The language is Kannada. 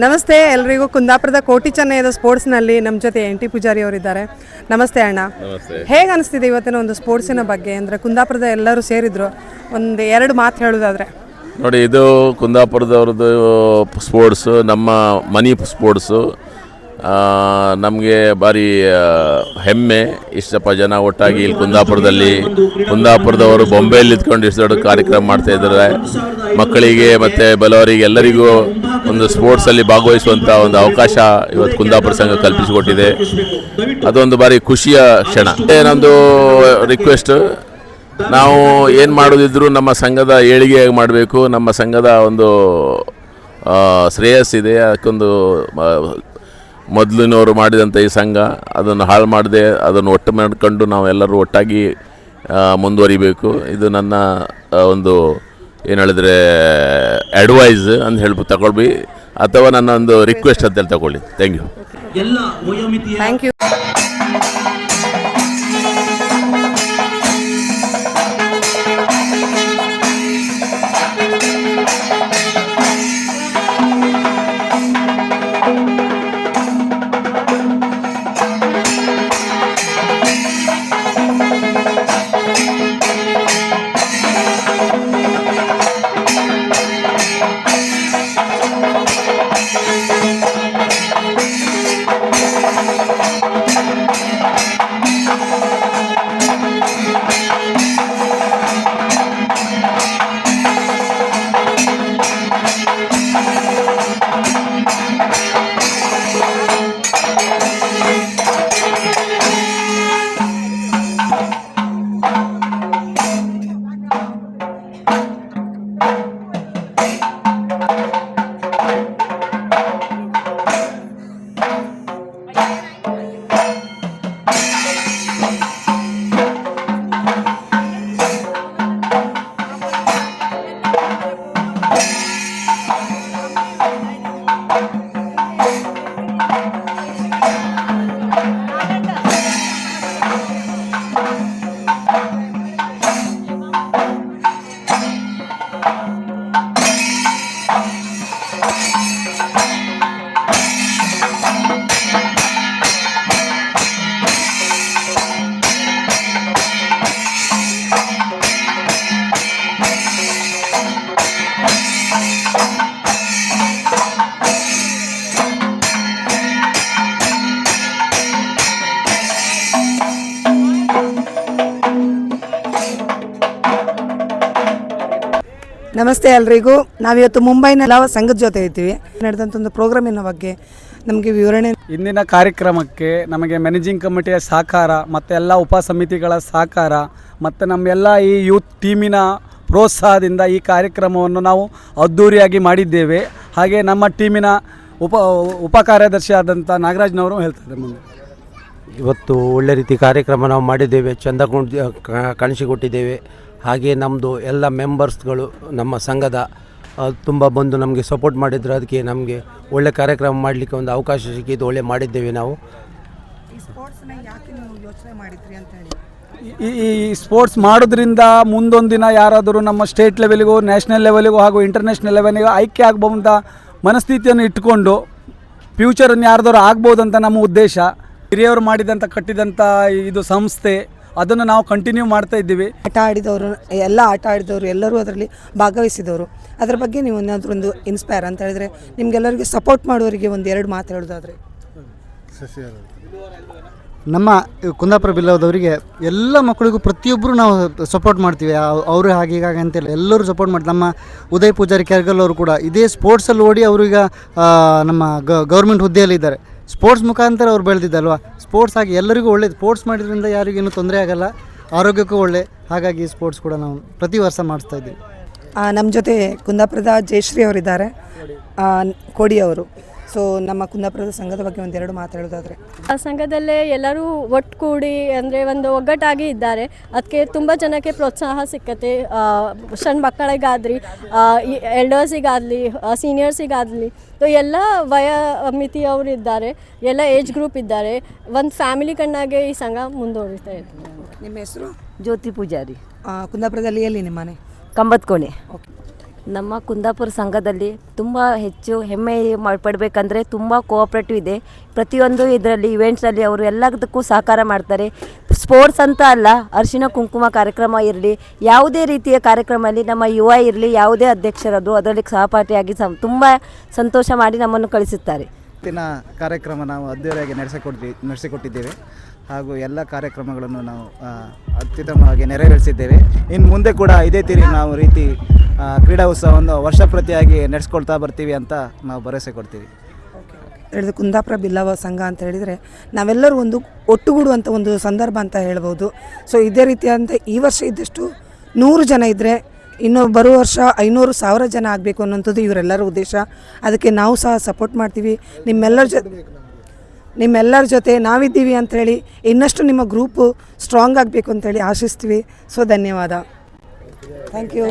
ನಮಸ್ತೆ ಎಲ್ರಿಗೂ. ಕುಂದಾಪುರದ ಕೋಟಿ ಚೆನ್ನೈದ ಸ್ಪೋರ್ಟ್ಸ್ನಲ್ಲಿ ನಮ್ಮ ಜೊತೆ ಎನ್ ಟಿ ಪೂಜಾರಿ ಅವರಿದ್ದಾರೆ. ನಮಸ್ತೆ ಅಣ್ಣ. ಹೇಗೆ ಅನಿಸ್ತಿದೆ ಇವತ್ತಿನ ಒಂದು ಸ್ಪೋರ್ಟ್ಸಿನ ಬಗ್ಗೆ? ಅಂದರೆ ಕುಂದಾಪುರದ ಎಲ್ಲರೂ ಸೇರಿದ್ರು, ಒಂದು ಎರಡು ಮಾತು ಹೇಳೋದಾದರೆ. ನೋಡಿ, ಇದು ಕುಂದಾಪುರದವ್ರದ್ದು ಸ್ಪೋರ್ಟ್ಸು, ನಮ್ಮ ಮನಿ ಸ್ಪೋರ್ಟ್ಸು. ನಮಗೆ ಭಾರಿ ಹೆಮ್ಮೆ. ಇಷ್ಟಪ್ಪ ಜನ ಒಟ್ಟಾಗಿ ಇಲ್ಲಿ ಕುಂದಾಪುರದವರು ಬೊಂಬೆಯಲ್ಲಿ ಇದ್ಕೊಂಡು ಇಷ್ಟು ದೊಡ್ಡ ಕಾರ್ಯಕ್ರಮ ಮಾಡ್ತಾ ಇದ್ದಾರೆ. ಮಕ್ಕಳಿಗೆ ಮತ್ತು ಬಲವರಿಗೆ ಎಲ್ಲರಿಗೂ ಒಂದು ಸ್ಪೋರ್ಟ್ಸಲ್ಲಿ ಭಾಗವಹಿಸುವಂಥ ಒಂದು ಅವಕಾಶ ಇವತ್ತು ಕುಂದಾಪುರ ಸಂಘ ಕಲ್ಪಿಸಿಕೊಟ್ಟಿದೆ. ಅದೊಂದು ಭಾರಿ ಖುಷಿಯ ಕ್ಷಣ. ನಮ್ಮದು ರಿಕ್ವೆಸ್ಟ್, ನಾವು ಏನು ಮಾಡೋದಿದ್ರು ನಮ್ಮ ಸಂಘದ ಏಳಿಗೆ ಮಾಡಬೇಕು. ನಮ್ಮ ಸಂಘದ ಒಂದು ಶ್ರೇಯಸ್ಸಿದೆ. ಅದಕ್ಕೊಂದು ಮೊದಲಿನವರು ಮಾಡಿದಂಥ ಈ ಸಂಘ ಅದನ್ನು ಹಾಳು ಮಾಡದೆ ಅದನ್ನು ಒಟ್ಟು ಮಾಡ್ಕೊಂಡು ನಾವೆಲ್ಲರೂ ಒಟ್ಟಾಗಿ ಮುಂದುವರಿಬೇಕು. ಇದು ನನ್ನ ಒಂದು ಏನು ಹೇಳಿದ್ರೆ ಅಡ್ವೈಸ್ ಅಂತ ಹೇಳ್ಬಿಟ್ಟು ತಗೊಳ್ಬಿ, ಅಥವಾ ನನ್ನ ಒಂದು ರಿಕ್ವೆಸ್ಟ್ ಅಂತೇಳಿ ತಗೊಳ್ಳಿ. Thank you. ನಮಸ್ತೆ ಎಲ್ರಿಗೂ. ನಾವಿವತ್ತು ಮುಂಬೈನ ಸಂಘದ ಜೊತೆ ಇದ್ದೀವಿ. ನಡೆದಂಥ ಒಂದು ಪ್ರೋಗ್ರಾಮಿನ ಬಗ್ಗೆ ನಮಗೆ ವಿವರಣೆ. ಇಂದಿನ ಕಾರ್ಯಕ್ರಮಕ್ಕೆ ನಮಗೆ ಮ್ಯಾನೇಜಿಂಗ್ ಕಮಿಟಿಯ ಸಹಕಾರ ಮತ್ತು ಎಲ್ಲ ಉಪಸಮಿತಿಗಳ ಸಹಕಾರ ಮತ್ತು ನಮ್ಮೆಲ್ಲ ಈ ಯೂತ್ ಟೀಮಿನ ಪ್ರೋತ್ಸಾಹದಿಂದ ಈ ಕಾರ್ಯಕ್ರಮವನ್ನು ನಾವು ಅದ್ಧೂರಿಯಾಗಿ ಮಾಡಿದ್ದೇವೆ. ಹಾಗೆ ನಮ್ಮ ಟೀಮಿನ ಉಪ ಕಾರ್ಯದರ್ಶಿ ಆದಂಥ ನಾಗರಾಜ್ನವರು ಹೇಳ್ತಾರೆ ಮುಂದೆ. ಇವತ್ತು ಒಳ್ಳೆ ರೀತಿ ಕಾರ್ಯಕ್ರಮ ನಾವು ಮಾಡಿದ್ದೇವೆ, ಚೆಂದ ಕಾಣಿಸಿಕೊಟ್ಟಿದ್ದೇವೆ. ಹಾಗೆ ನಮ್ಮದು ಎಲ್ಲ ಮೆಂಬರ್ಸ್ಗಳು ನಮ್ಮ ಸಂಘದ ತುಂಬ ಬಂದು ನಮಗೆ ಸಪೋರ್ಟ್ ಮಾಡಿದ್ರು. ಅದಕ್ಕೆ ನಮಗೆ ಒಳ್ಳೆ ಕಾರ್ಯಕ್ರಮ ಮಾಡಲಿಕ್ಕೆ ಒಂದು ಅವಕಾಶ ಸಿಕ್ಕಿದ್ದು, ಒಳ್ಳೆ ಮಾಡಿದ್ದೇವೆ ನಾವು. ಈ ಸ್ಪೋರ್ಟ್ಸ್ ಮಾಡೋದ್ರಿಂದ ಮುಂದೊಂದು ದಿನ ಯಾರಾದರೂ ನಮ್ಮ ಸ್ಟೇಟ್ ಲೆವೆಲಿಗೂ, ನ್ಯಾಷನಲ್ ಲೆವೆಲಿಗೂ ಹಾಗೂ ಇಂಟರ್ನ್ಯಾಷನಲ್ ಲೆವೆಲಿಗೂ ಆಯ್ಕೆ ಆಗ್ಬೋದಂಥ ಮನಸ್ಥಿತಿಯನ್ನು ಇಟ್ಟುಕೊಂಡು ಫ್ಯೂಚರನ್ನು ಯಾರ್ದಾರು ಆಗ್ಬೋದಂತ ನಮ್ಮ ಉದ್ದೇಶ. ಹಿರಿಯವರು ಮಾಡಿದಂಥ ಕಟ್ಟಿದಂಥ ಇದು ಸಂಸ್ಥೆ, ಅದನ್ನು ನಾವು ಕಂಟಿನ್ಯೂ ಮಾಡ್ತಾ ಇದ್ದೀವಿ. ಆಟ ಆಡಿದವರು ಎಲ್ಲರೂ ಅದರಲ್ಲಿ ಭಾಗವಹಿಸಿದವರು. ಅದರ ಬಗ್ಗೆ ನೀವು ಏನಾದರೂ ಒಂದು ಇನ್ಸ್ಪೈರ್ ಅಂತ ಹೇಳಿದ್ರೆ, ನಿಮಗೆಲ್ಲರಿಗೂ ಸಪೋರ್ಟ್ ಮಾಡೋರಿಗೆ ಒಂದು ಎರಡು ಮಾತು ಹೇಳೋದಾದರೆ. ನಮ್ಮ ಕುಂದಾಪುರ ಬಿಲ್ಲವದವರಿಗೆ ಎಲ್ಲ ಮಕ್ಕಳಿಗೂ ಪ್ರತಿಯೊಬ್ಬರು ನಾವು ಸಪೋರ್ಟ್ ಮಾಡ್ತೀವಿ. ಅವರು ಹಾಗೆ ಅಂತಿಲ್ಲ, ಎಲ್ಲರೂ ಸಪೋರ್ಟ್ ಮಾಡ್ತೀವಿ. ನಮ್ಮ ಉದಯ್ ಪೂಜಾರಿ ಕೆರ್ಗಲ್ ಅವರು ಕೂಡ ಇದೇ ಸ್ಪೋರ್ಟ್ಸಲ್ಲಿ ಓಡಿ ಅವರೀಗ ನಮ್ಮ ಗೌರ್ಮೆಂಟ್ ಹುದ್ದೆಯಲ್ಲಿದ್ದಾರೆ. ಸ್ಪೋರ್ಟ್ಸ್ ಮುಖಾಂತರ ಅವ್ರು ಬೆಳೆದಿದ್ದಲ್ವ. ಸ್ಪೋರ್ಟ್ಸ್ ಆಗಿ ಎಲ್ಲರಿಗೂ ಒಳ್ಳೆಯದು. ಸ್ಪೋರ್ಟ್ಸ್ ಮಾಡಿದ್ರಿಂದ ಯಾರಿಗೇನು ತೊಂದರೆ ಆಗಲ್ಲ, ಆರೋಗ್ಯಕ್ಕೂ ಒಳ್ಳೆ. ಹಾಗಾಗಿ ಸ್ಪೋರ್ಟ್ಸ್ ಕೂಡ ನಾವು ಪ್ರತಿ ವರ್ಷ ಮಾಡಿಸ್ತಾ ಇದ್ದೀವಿ. ನಮ್ಮ ಜೊತೆ ಕುಂದಾಪುರದ ಜಯಶ್ರೀ ಅವರಿದ್ದಾರೆ, ಕೋಡಿ ಅವರು. ಸೊ ನಮ್ಮ ಕುಂದಾಪುರದ ಸಂಘದ ಬಗ್ಗೆ ಒಂದೆರಡು ಮಾತಾಡೋದಾದರೆ. ಆ ಸಂಘದಲ್ಲೇ ಎಲ್ಲರೂ ಒಟ್ಟುಗೂಡಿ ಅಂದರೆ ಒಂದು ಒಗ್ಗಟ್ಟಾಗಿ ಇದ್ದಾರೆ. ಅದಕ್ಕೆ ತುಂಬ ಜನಕ್ಕೆ ಪ್ರೋತ್ಸಾಹ ಸಿಕ್ಕತ್ತೆ. ಸಣ್ಣ ಮಕ್ಕಳಿಗಾದ್ರಿ, ಎಲ್ಡರ್ಸಿಗಾಗಲಿ, ಸೀನಿಯರ್ಸಿಗಾಗಲಿ, ಎಲ್ಲ ಮಿತಿಯವರು ಇದ್ದಾರೆ, ಎಲ್ಲ ಏಜ್ ಗ್ರೂಪ್ ಇದ್ದಾರೆ. ಒಂದು ಫ್ಯಾಮಿಲಿ ಕಣ್ಣಾಗೆ ಈ ಸಂಘ ಮುಂದುವರಿತಾ ಇದೆ. ನಿಮ್ಮ ಹೆಸರು? ಜ್ಯೋತಿ ಪೂಜಾರಿ. ಕುಂದಾಪುರದಲ್ಲಿ ಎಲ್ಲಿ ನಿಮ್ಮ ಮನೆ? ಕಂಬತ್ಕೋಣೆ. ಓಕೆ. ನಮ್ಮ ಕುಂದಾಪುರ ಸಂಘದಲ್ಲಿ ತುಂಬ ಹೆಚ್ಚು ಹೆಮ್ಮೆ ಪಡಬೇಕಂದ್ರೆ ತುಂಬ ಕೋಆಪ್ರೇಟಿವ್ ಇದೆ. ಪ್ರತಿಯೊಂದು ಇದರಲ್ಲಿ ಇವೆಂಟ್ಸಲ್ಲಿ ಅವರು ಎಲ್ಲದಕ್ಕೂ ಸಹಕಾರ ಮಾಡ್ತಾರೆ. ಸ್ಪೋರ್ಟ್ಸ್ ಅಂತ ಅಲ್ಲ, ಅರಿಶಿನ ಕುಂಕುಮ ಕಾರ್ಯಕ್ರಮ ಇರಲಿ, ಯಾವುದೇ ರೀತಿಯ ಕಾರ್ಯಕ್ರಮದಲ್ಲಿ ನಮ್ಮ ಯುವ ಇರಲಿ, ಯಾವುದೇ ಅಧ್ಯಕ್ಷರದು ಅದರಲ್ಲಿ ಸಹಪಾಠಿಯಾಗಿ ತುಂಬ ಸಂತೋಷ ಮಾಡಿ ನಮ್ಮನ್ನು ಕಳಿಸುತ್ತಾರೆ. ಇವತ್ತಿನ ಕಾರ್ಯಕ್ರಮ ನಾವು ಅದ್ದೂರಿಯಾಗಿ ನಡೆಸಿಕೊಟ್ಟಿದ್ದೇವೆ ಹಾಗೂ ಎಲ್ಲ ಕಾರ್ಯಕ್ರಮಗಳನ್ನು ನಾವು ಅತ್ಯುತ್ತಮವಾಗಿ ನೆರವೇರಿಸಿದ್ದೇವೆ. ಇನ್ನು ಮುಂದೆ ಕೂಡ ಇದೇ ನಾವು ರೀತಿ ಕ್ರೀಡಾ ಉತ್ಸವವನ್ನು ವರ್ಷ ಪ್ರತಿಯಾಗಿ ನಡೆಸ್ಕೊಳ್ತಾ ಬರ್ತೀವಿ ಅಂತ ನಾವು ಭರವಸೆ ಕೊಡ್ತೀವಿ. ಹೇಳಿದ್ರೆ ಕುಂದಾಪುರ ಬಿಲ್ಲವ ಸಂಘ ಅಂತ ಹೇಳಿದರೆ ನಾವೆಲ್ಲರೂ ಒಂದು ಒಟ್ಟುಗೂಡುವಂಥ ಒಂದು ಸಂದರ್ಭ ಅಂತ ಹೇಳ್ಬೋದು. ಸೊ ಇದೇ ರೀತಿಯಾದಂಥ ಈ ವರ್ಷ ಇದ್ದಷ್ಟು 100 ಜನ ಇದ್ದರೆ ಇನ್ನು ಬರುವ ವರ್ಷ 500,000 ಜನ ಆಗಬೇಕು ಅನ್ನೋಂಥದ್ದು ಇವರೆಲ್ಲರ ಉದ್ದೇಶ. ಅದಕ್ಕೆ ನಾವು ಸಹ ಸಪೋರ್ಟ್ ಮಾಡ್ತೀವಿ. ನಿಮ್ಮೆಲ್ಲರ ಜೊತೆ ನಾವಿದ್ದೀವಿ ಅಂಥೇಳಿ ಇನ್ನಷ್ಟು ನಿಮ್ಮ ಗ್ರೂಪು ಸ್ಟ್ರಾಂಗ್ ಆಗಬೇಕು ಅಂತೇಳಿ ಆಶಿಸ್ತೀವಿ. ಸೊ ಧನ್ಯವಾದ. Thank you.